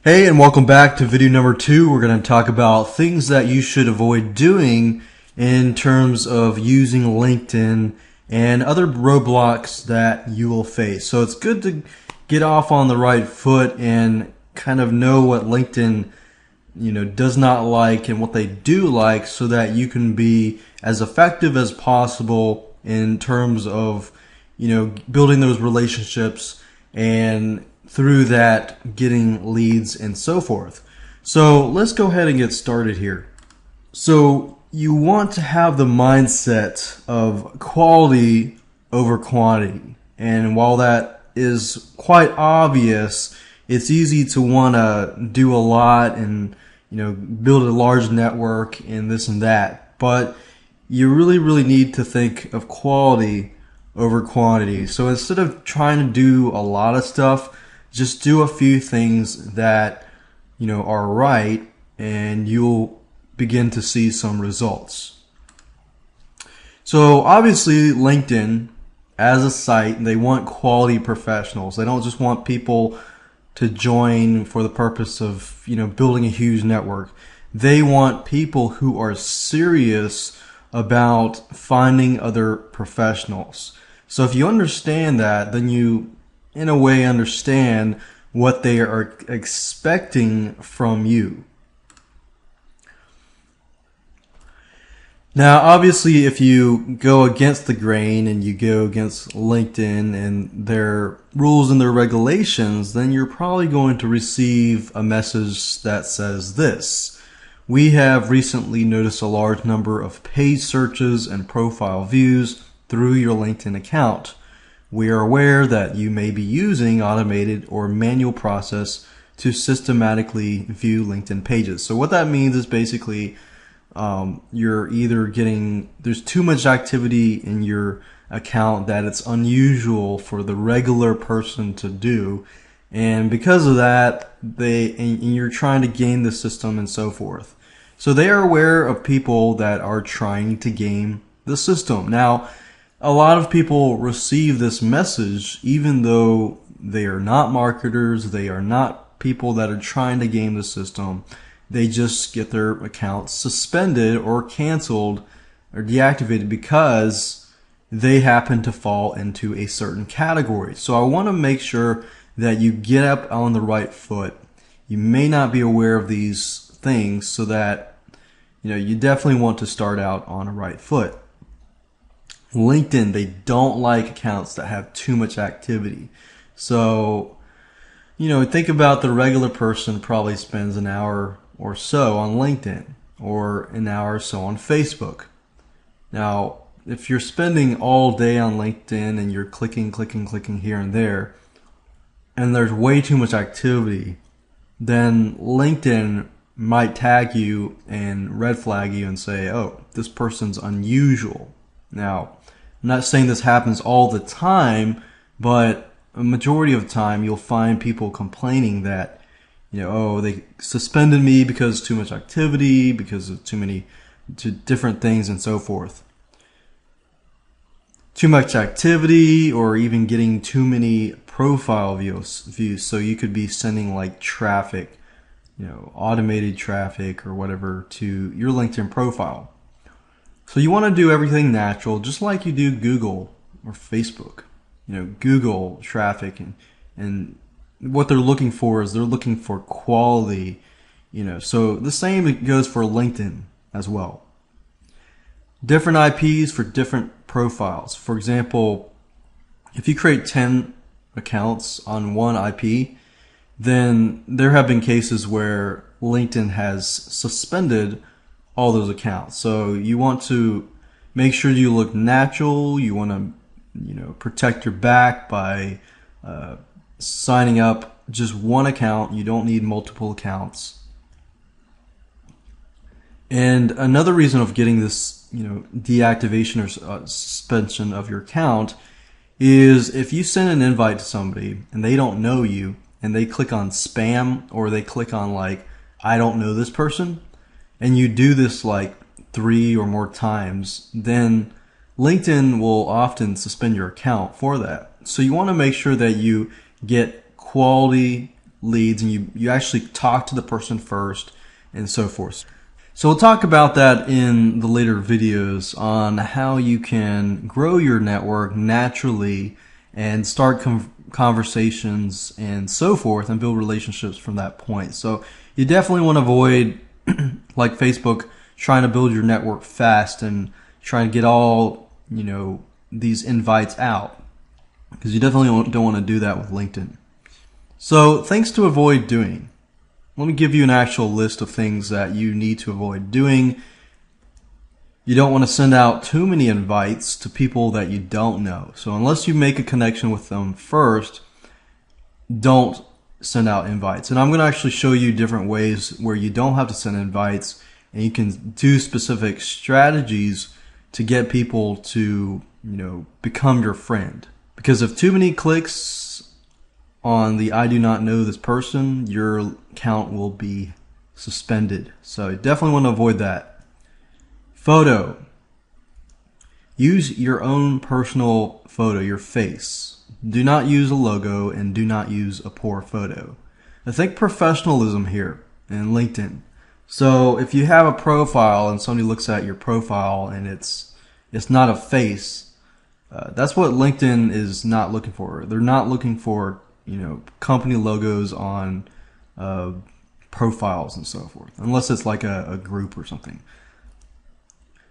Hey, and welcome back to video number 2. We're going to talk about things that you should avoid doing in terms of using LinkedIn and other roadblocks that you will face. So it's good to get off on the right foot and kind of know what LinkedIn, does not like and what they do like, so that you can be as effective as possible in terms of, building those relationships and through that getting leads and so forth. So let's go ahead and get started here. So you want to have the mindset of quality over quantity. And while that is quite obvious, it's easy to want to do a lot and build a large network and this and that. But you really need to think of quality over quantity. So instead of trying to do a lot of stuff, just do a few things that are right, and you'll begin to see some results. So obviously LinkedIn as a site, they want quality professionals. They don't just want people to join for the purpose of building a huge network. They want people who are serious about finding other professionals. So if you understand that, then you in a way understand what they are expecting from you. Now, obviously, if you go against the grain and you go against LinkedIn and their rules and their regulations, then you're probably going to receive a message that says this: we have recently noticed a large number of page searches and profile views through your LinkedIn account. We are aware that you may be using automated or manual process to systematically view LinkedIn pages. So what that means is basically you're either there's too much activity in your account that it's unusual for the regular person to do. And because of that, and you're trying to game the system and so forth. So they are aware of people that are trying to game the system. Now, a lot of people receive this message even though they are not marketers, they are not people that are trying to game the system. They just get their accounts suspended or canceled or deactivated because they happen to fall into a certain category. So I want to make sure that you get up on the right foot. You may not be aware of these things, so that you definitely want to start out on a right foot. LinkedIn, they don't like accounts that have too much activity. So, think about the regular person probably spends an hour or so on LinkedIn, or an hour or so on Facebook. Now, if you're spending all day on LinkedIn and you're clicking here and there, and there's way too much activity, then LinkedIn might tag you and red flag you and say, oh, this person's unusual. Now, I'm not saying this happens all the time, but a majority of the time you'll find people complaining that, oh, they suspended me because too much activity, because of too different things and so forth. Too much activity, or even getting too many profile views. So you could be sending like traffic, automated traffic or whatever to your LinkedIn profile. So you want to do everything natural, just like you do Google or Facebook. Google traffic, and what they're looking for is they're looking for quality. So the same goes for LinkedIn as well. Different IPs for different profiles. For example, if you create 10 accounts on one IP, then there have been cases where LinkedIn has suspended all those accounts. So you want to make sure you look natural. You want to, protect your back by signing up just one account. You don't need multiple accounts. And another reason of getting this, deactivation or suspension of your account is if you send an invite to somebody and they don't know you, and they click on spam, or they click on like, I don't know this person, and you do this like 3 or more times, then LinkedIn will often suspend your account for that. So you want to make sure that you get quality leads and you actually talk to the person first and so forth. So we'll talk about that in the later videos on how you can grow your network naturally and start conversations and so forth and build relationships from that point. So you definitely want to avoid, like Facebook, trying to build your network fast and trying to get all, these invites out, because you definitely don't want to do that with LinkedIn. So things to avoid doing. Let me give you an actual list of things that you need to avoid doing. You don't want to send out too many invites to people that you don't know. So unless you make a connection with them first, don't send out invites. And I'm going to actually show you different ways where you don't have to send invites, and you can do specific strategies to get people to, become your friend. Because if too many clicks on the I do not know this person, your account will be suspended. So you definitely want to avoid that. Photo. Use your own personal photo, your face. Do not use a logo and do not use a poor photo. I think professionalism here in LinkedIn. So if you have a profile and somebody looks at your profile and it's not a face, that's what LinkedIn is not looking for. They're not looking for company logos on profiles and so forth, unless it's like a group or something.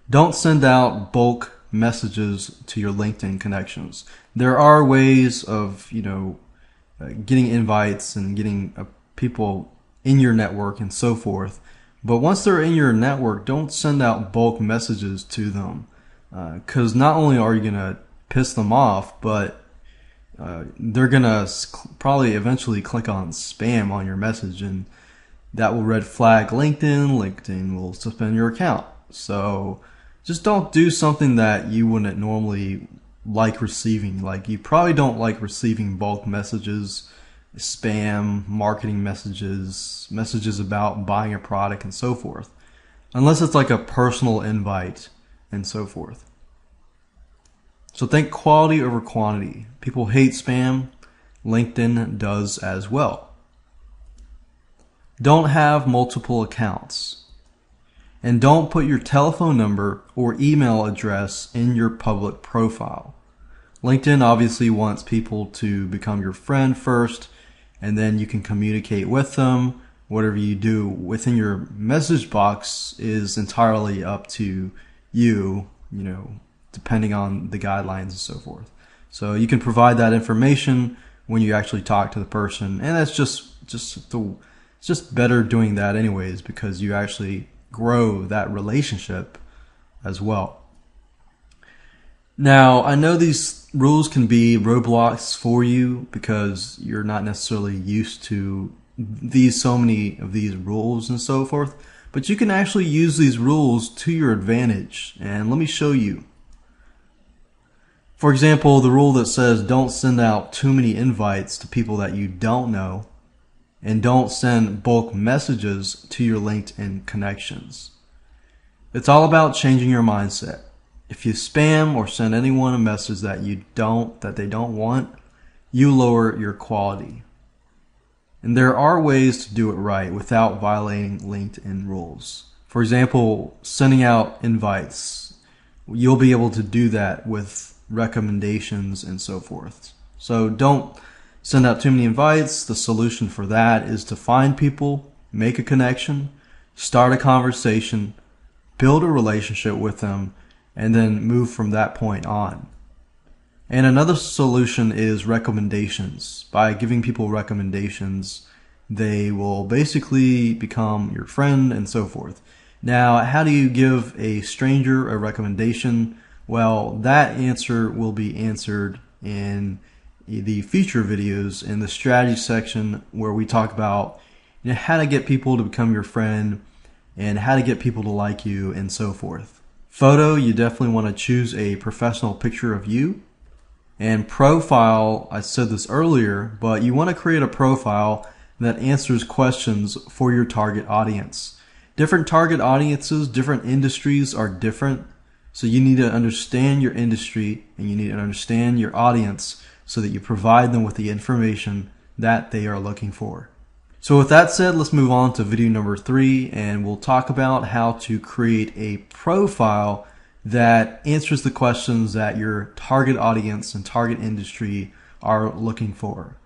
Don't send out bulk messages to your LinkedIn connections. There are ways of getting invites and getting people in your network and so forth, but once they're in your network, don't send out bulk messages to them, because not only are you gonna piss them off, but they're gonna probably eventually click on spam on your message, and that will red flag LinkedIn. LinkedIn will suspend your account. So just don't do something that you wouldn't normally like receiving. Like, you probably don't like receiving bulk messages, spam, marketing messages about buying a product and so forth, unless it's like a personal invite and so forth. So think quality over quantity. People hate spam. LinkedIn does as well. Don't have multiple accounts. And don't put your telephone number or email address in your public profile. LinkedIn obviously wants people to become your friend first, and then you can communicate with them. Whatever you do within your message box is entirely up to you, depending on the guidelines and so forth. So you can provide that information when you actually talk to the person, and that's it's just better doing that anyways, because you actually grow that relationship as well. Now, I know these rules can be roadblocks for you because you're not necessarily used to so many of these rules and so forth, but you can actually use these rules to your advantage, and let me show you. For example, the rule that says don't send out too many invites to people that you don't know, and don't send bulk messages to your LinkedIn connections. It's all about changing your mindset. If you spam or send anyone a message that they don't want, you lower your quality. And there are ways to do it right without violating LinkedIn rules. For example, sending out invites. You'll be able to do that with recommendations and so forth. So don't send out too many invites. The solution for that is to find people, make a connection, start a conversation, build a relationship with them, and then move from that point on. And another solution is recommendations. By giving people recommendations, they will basically become your friend and so forth. Now, how do you give a stranger a recommendation? Well, that answer will be answered in the future videos in the strategy section, where we talk about how to get people to become your friend and how to get people to like you and so forth. Photo, you definitely want to choose a professional picture of you. And profile, I said this earlier, but you want to create a profile that answers questions for your target audience. Different target audiences, different industries are different. So you need to understand your industry and you need to understand your audience so that you provide them with the information that they are looking for. So with that said, let's move on to video number 3, and we'll talk about how to create a profile that answers the questions that your target audience and target industry are looking for.